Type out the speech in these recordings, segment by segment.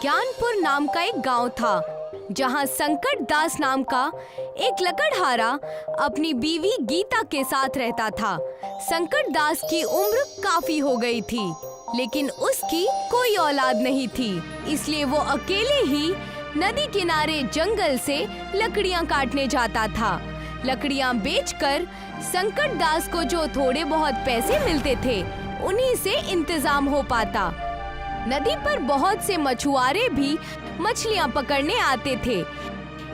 ज्ञानपुर नाम का एक गांव था, जहां संकट दास नाम का एक लकड़हारा अपनी बीवी गीता के साथ रहता था। संकट दास की उम्र काफी हो गई थी, लेकिन उसकी कोई औलाद नहीं थी, इसलिए वो अकेले ही नदी किनारे जंगल से लकड़ियां काटने जाता था। लकड़ियां बेचकर संकट दास को जो थोड़े बहुत पैसे मिलते थे, उन्हीं से इंतजाम हो पाता। नदी पर बहुत से मछुआरे भी मछलियां पकड़ने आते थे।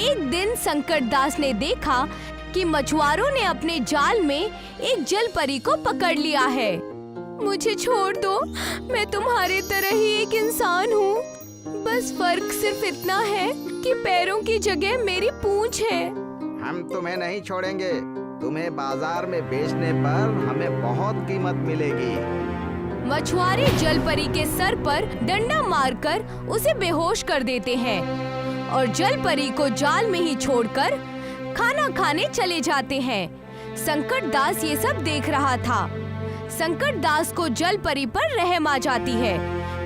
एक दिन संकट दास ने देखा कि मछुआरों ने अपने जाल में एक जल परी को पकड़ लिया है। मुझे छोड़ दो, मैं तुम्हारे तरह ही एक इंसान हूँ। बस फर्क सिर्फ इतना है कि पैरों की जगह मेरी पूंछ है। हम तुम्हें नहीं छोड़ेंगे। तुम्हें बाजार में बेचने पर हमें बहुत कीमत मिलेगी। मछुआरे जलपरी के सर पर डंडा मारकर उसे बेहोश कर देते हैं और जलपरी को जाल में ही छोड़कर खाना खाने चले जाते हैं। संकट दास ये सब देख रहा था। संकट दास को जलपरी पर रहम आ जाती है।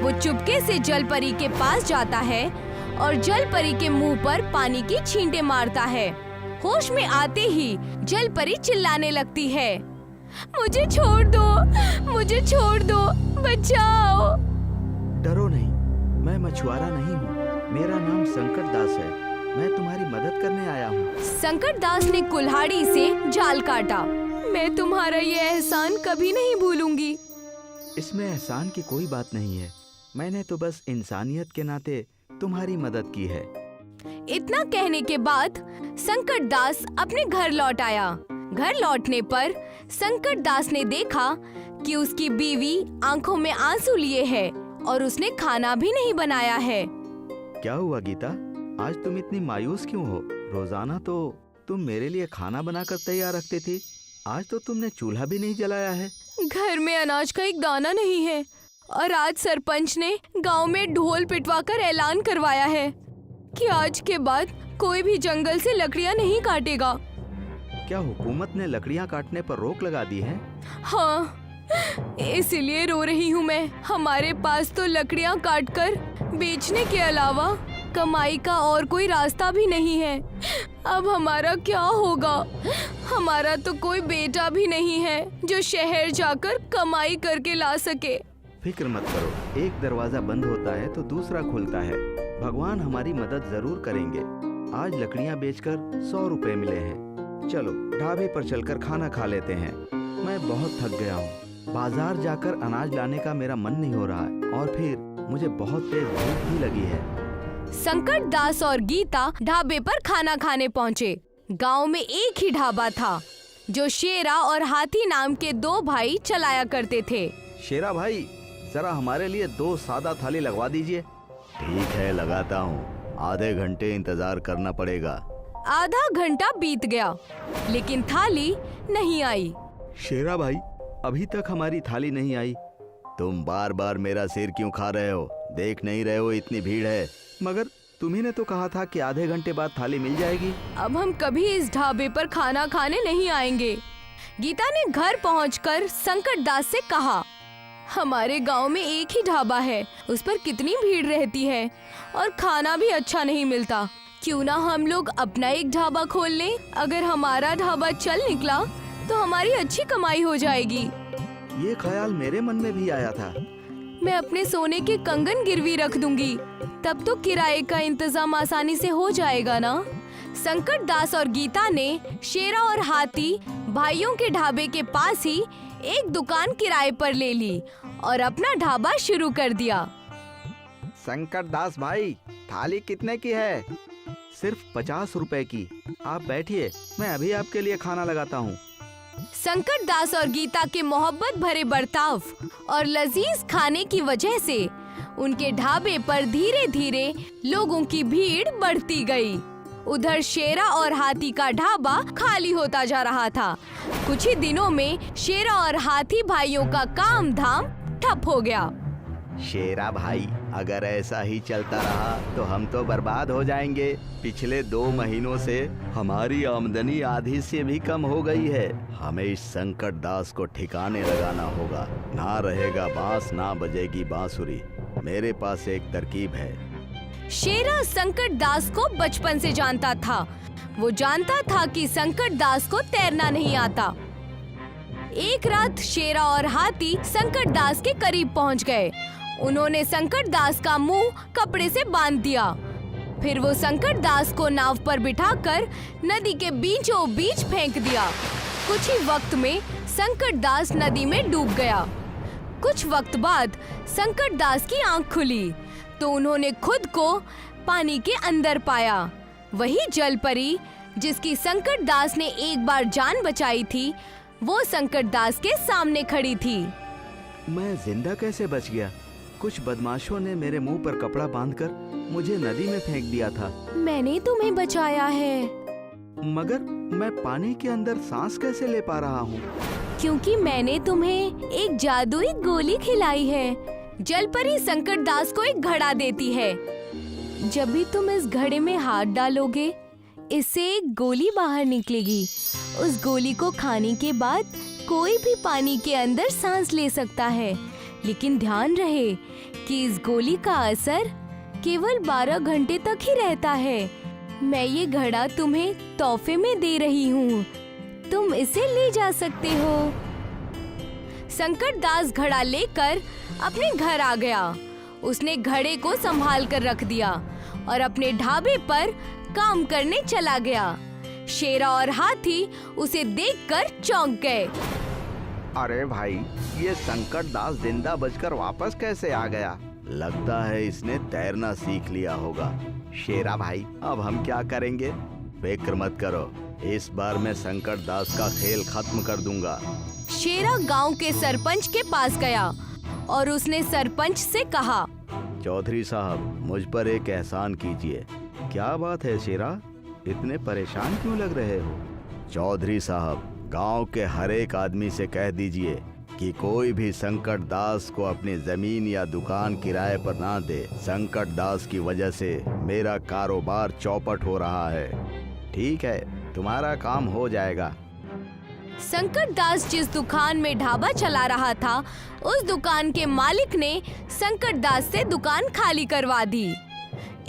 वो चुपके से जलपरी के पास जाता है और जलपरी के मुंह पर पानी की छींटे मारता है। होश में आते ही जलपरी चिल्लाने लगती है, मुझे छोड़ दो, मुझे छोड़ दो, बचाओ। डरो नहीं, मैं मछुआरा नहीं हूँ। मेरा नाम संकट दास है। मैं तुम्हारी मदद करने आया हूँ। संकट दास ने कुल्हाड़ी से जाल काटा। मैं तुम्हारा ये एहसान कभी नहीं भूलूंगी। इसमें एहसान की कोई बात नहीं है। मैंने तो बस इंसानियत के नाते तुम्हारी मदद की है। इतना कहने के बाद संकट दास अपने घर लौट आया। घर लौटने पर संकट दास ने देखा कि उसकी बीवी आंखों में आंसू लिए है और उसने खाना भी नहीं बनाया है। क्या हुआ गीता, आज तुम इतनी मायूस क्यों हो? रोजाना तो तुम मेरे लिए खाना बनाकर तैयार रखती थी, आज तो तुमने चूल्हा भी नहीं जलाया है। घर में अनाज का एक दाना नहीं है और आज सरपंच ने गांव में ढोल पिटवाकर ऐलान करवाया है कि आज के बाद कोई भी जंगल से लकड़ियां नहीं काटेगा। क्या हुकूमत ने लकड़ियां काटने पर रोक लगा दी है? हाँ, इसीलिए रो रही हूँ मैं। हमारे पास तो लकड़ियां काटकर बेचने के अलावा कमाई का और कोई रास्ता भी नहीं है। अब हमारा क्या होगा? हमारा तो कोई बेटा भी नहीं है जो शहर जाकर कमाई करके ला सके। फिक्र मत करो, एक दरवाजा बंद होता है तो दूसरा खुलता है। भगवान हमारी मदद जरूर करेंगे। आज लकड़ियां बेचकर 100 रुपए मिले हैं। चलो ढाबे पर चलकर खाना खा लेते हैं। मैं बहुत थक गया हूँ। बाजार जाकर अनाज लाने का मेरा मन नहीं हो रहा है और फिर मुझे बहुत तेज भूख भी लगी है। संकट दास और गीता ढाबे पर खाना खाने पहुँचे। गांव में एक ही ढाबा था जो शेरा और हाथी नाम के 2 भाई चलाया करते थे। शेरा भाई, जरा हमारे लिए 2 सादा थाली लगवा दीजिए। ठीक है, लगाता हूँ। आधे घंटे इंतजार करना पड़ेगा। आधा घंटा बीत गया, लेकिन थाली नहीं आई। शेरा भाई, अभी तक हमारी थाली नहीं आई। तुम बार बार मेरा सिर क्यों खा रहे हो? देख नहीं रहे हो इतनी भीड़ है? मगर तुम्ही ने तो कहा था कि आधे घंटे बाद थाली मिल जाएगी। अब हम कभी इस ढाबे पर खाना खाने नहीं आएंगे। गीता ने घर पहुंचकर संकट दास से कहा, हमारे गांव में एक ही ढाबा है, उस पर कितनी भीड़ रहती है और खाना भी अच्छा नहीं मिलता। क्यों ना हम लोग अपना एक ढाबा खोल लें? अगर हमारा ढाबा चल निकला तो हमारी अच्छी कमाई हो जाएगी। ये ख्याल मेरे मन में भी आया था। मैं अपने सोने के कंगन गिरवी रख दूंगी, तब तो किराए का इंतजाम आसानी से हो जाएगा ना। संकट दास और गीता ने शेरा और हाथी भाइयों के ढाबे के पास ही एक दुकान किराए पर ले ली और अपना ढाबा शुरू कर दिया। संकट दास भाई, थाली कितने की है? सिर्फ 50 रुपए की। आप बैठिए, मैं अभी आपके लिए खाना लगाता हूँ। संकट दास और गीता के मोहब्बत भरे बर्ताव और लजीज खाने की वजह से उनके ढाबे पर धीरे धीरे लोगों की भीड़ बढ़ती गई। उधर शेरा और हाथी का ढाबा खाली होता जा रहा था। कुछ ही दिनों में शेरा और हाथी भाइयों का काम धाम ठप हो गया। शेरा भाई, अगर ऐसा ही चलता रहा तो हम तो बर्बाद हो जाएंगे। पिछले 2 महीनों से हमारी आमदनी आधी से भी कम हो गई है। हमें इस संकट दास को ठिकाने लगाना होगा। ना रहेगा बांस, ना बजेगी बांसुरी। मेरे पास एक तरकीब है। शेरा संकट दास को बचपन से जानता था। वो जानता था कि संकट दास को तैरना नहीं आता। एक रात शेरा और हाथी संकट दास के करीब पहुंच गए। उन्होंने संकट दास का मुंह कपड़े से बांध दिया। फिर वो संकट दास को नाव पर बिठाकर नदी के बीचों बीच फेंक दिया। कुछ ही वक्त में संकट दास नदी में डूब गया। कुछ वक्त बाद संकट दास की आंख खुली तो उन्होंने खुद को पानी के अंदर पाया। वही जल परी जिसकी संकट दास ने एक बार जान बचाई थी, वो संकट दास के सामने खड़ी थी। मैं जिंदा कैसे बच गया? कुछ बदमाशों ने मेरे मुंह पर कपड़ा बांधकर मुझे नदी में फेंक दिया था। मैंने तुम्हें बचाया है। मगर मैं पानी के अंदर सांस कैसे ले पा रहा हूँ? क्योंकि मैंने तुम्हें एक जादुई गोली खिलाई है। जलपरी संकट दास को एक घड़ा देती है। जब भी तुम इस घड़े में हाथ डालोगे, इससे एक गोली बाहर निकलेगी। उस गोली को खाने के बाद कोई भी पानी के अंदर सांस ले सकता है, लेकिन ध्यान रहे कि इस गोली का असर केवल 12 घंटे तक ही रहता है। मैं ये घड़ा तुम्हें तोहफे में दे रही हूँ, तुम इसे ले जा सकते हो। संकट दास घड़ा लेकर अपने घर आ गया। उसने घड़े को संभाल कर रख दिया और अपने ढाबे पर काम करने चला गया। शेरा और हाथी उसे देखकर चौंक गए। अरे भाई, ये संकट दास जिंदा बचकर वापस कैसे आ गया? लगता है इसने तैरना सीख लिया होगा। शेरा भाई, अब हम क्या करेंगे? फिक्र मत करो, इस बार मैं संकट दास का खेल खत्म कर दूंगा। शेरा गांव के सरपंच के पास गया और उसने सरपंच से कहा, चौधरी साहब, मुझ पर एक एहसान कीजिए। क्या बात है शेरा, इतने परेशान क्यों लग रहे हो? चौधरी साहब, गांव के हर एक आदमी से कह दीजिए कि कोई भी संकट दास को अपनी जमीन या दुकान किराए पर ना दे। संकट दास की वजह से मेरा कारोबार चौपट हो रहा है। ठीक है, तुम्हारा काम हो जाएगा। संकट दास जिस दुकान में ढाबा चला रहा था, उस दुकान के मालिक ने संकट दास से दुकान खाली करवा दी।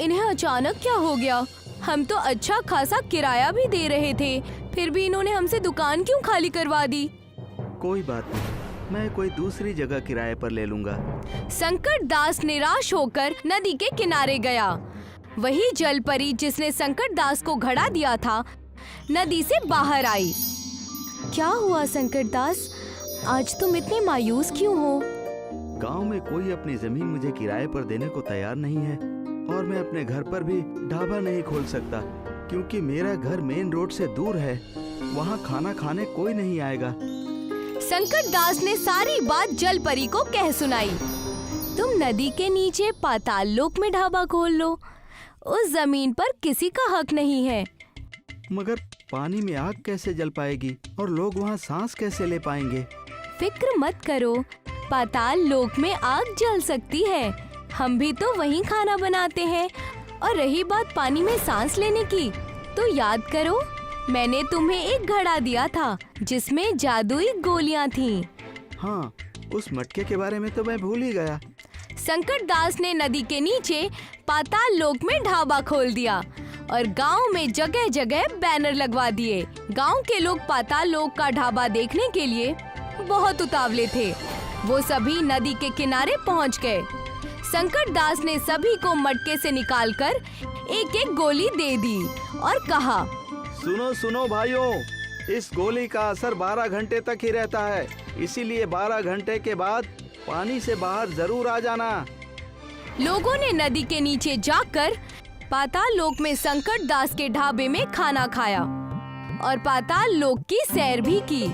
इन्हें अचानक क्या हो गया? हम तो अच्छा खासा किराया भी दे रहे थे, फिर भी इन्होंने हमसे दुकान क्यों खाली करवा दी? कोई बात नहीं, मैं कोई दूसरी जगह किराए पर ले लूंगा। संकट दास निराश होकर नदी के किनारे गया। वही जल परी जिसने संकट दास को घड़ा दिया था, नदी से बाहर आई। क्या हुआ संकट दास, आज तुम इतने मायूस क्यों हो? गांव में कोई अपनी जमीन मुझे किराए पर देने को तैयार नहीं है और मैं अपने घर पर भी ढाबा नहीं खोल सकता क्योंकि मेरा घर मेन रोड से दूर है। वहाँ खाना खाने कोई नहीं आएगा। संकट दास ने सारी बात जल परी को कह सुनाई। तुम नदी के नीचे पाताल लोक में ढाबा खोल लो, उस जमीन पर किसी का हक नहीं है। मगर पानी में आग कैसे जल पाएगी और लोग वहाँ सांस कैसे ले पाएंगे? फिक्र मत करो, पाताल लोक में आग जल सकती है। हम भी तो वहीं खाना बनाते हैं। और रही बात पानी में सांस लेने की, तो याद करो, मैंने तुम्हें एक घड़ा दिया था जिसमें जादुई गोलियां थीं। हाँ, उस मटके के बारे में तो मैं भूल ही गया। संकट दास ने नदी के नीचे पाताल लोक में ढाबा खोल दिया और गांव में जगह जगह बैनर लगवा दिए। गांव के लोग पाताल लोक का ढाबा देखने के लिए बहुत उतावले थे। वो सभी नदी के किनारे पहुंच गए। संकट दास ने सभी को मटके से निकालकर एक एक गोली दे दी और कहा, सुनो सुनो भाइयों, इस गोली का असर 12 घंटे तक ही रहता है, इसीलिए 12 घंटे के बाद पानी से बाहर जरूर आ जाना। लोगों ने नदी के नीचे जाकर पाताल लोक में संकट दास के ढाबे में खाना खाया और पाताल लोक की सैर भी की।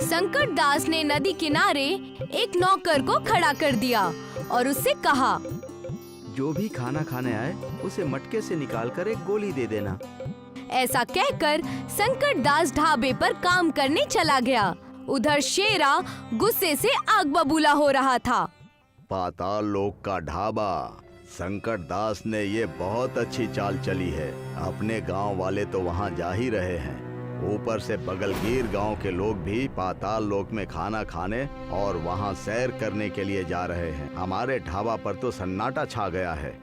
संकट दास ने नदी किनारे एक नौकर को खड़ा कर दिया और उससे कहा, जो भी खाना खाने आए उसे मटके से निकालकर एक गोली दे देना। ऐसा कहकर संकट दास ढाबे पर काम करने चला गया। उधर शेरा गुस्से से आग बबूला हो रहा था। पाताल लोक का ढाबा, संकट दास ने ये बहुत अच्छी चाल चली है। अपने गांव वाले तो वहां जा ही रहे हैं, ऊपर से बगलगीर गांव के लोग भी पाताल लोक में खाना खाने और वहां सैर करने के लिए जा रहे हैं। हमारे ढाबा पर तो सन्नाटा छा गया है।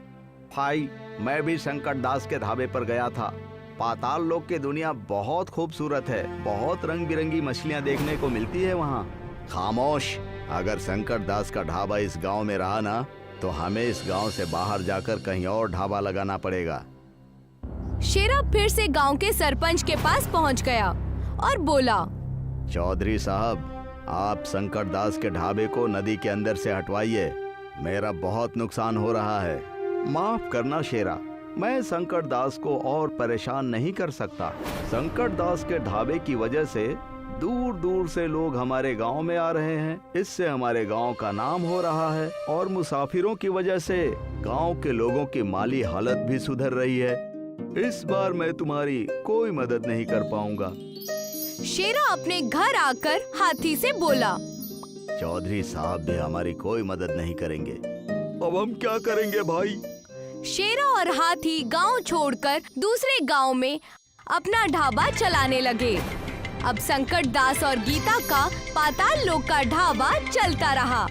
भाई, मैं भी संकट दास के ढाबे पर गया था। पाताल लोक की दुनिया बहुत खूबसूरत है। बहुत रंग बिरंगी मछलियाँ देखने को मिलती है वहाँ। खामोश। अगर संकट दास का ढाबा इस गांव में रहा ना, तो हमें इस गांव से बाहर जाकर कहीं और ढाबा लगाना पड़ेगा। शेरा फिर से गांव के सरपंच के पास पहुंच गया और बोला, चौधरी साहब, आप संकट दास के ढाबे को नदी के अंदर से हटवाइए। मेरा बहुत नुकसान हो रहा है। माफ करना शेरा, मैं संकट दास को और परेशान नहीं कर सकता। संकट दास के ढाबे की वजह से दूर दूर से लोग हमारे गांव में आ रहे हैं। इससे हमारे गांव का नाम हो रहा है और मुसाफिरों की वजह से गांव के लोगों की माली हालत भी सुधर रही है। इस बार मैं तुम्हारी कोई मदद नहीं कर पाऊंगा। शेरा अपने घर आकर हाथी से बोला, चौधरी साहब भी हमारी कोई मदद नहीं करेंगे। अब हम क्या करेंगे भाई? शेरा और हाथी गांव छोड़कर दूसरे गांव में अपना ढाबा चलाने लगे। अब संकट दास और गीता का पाताल लोक का ढाबा चलता रहा।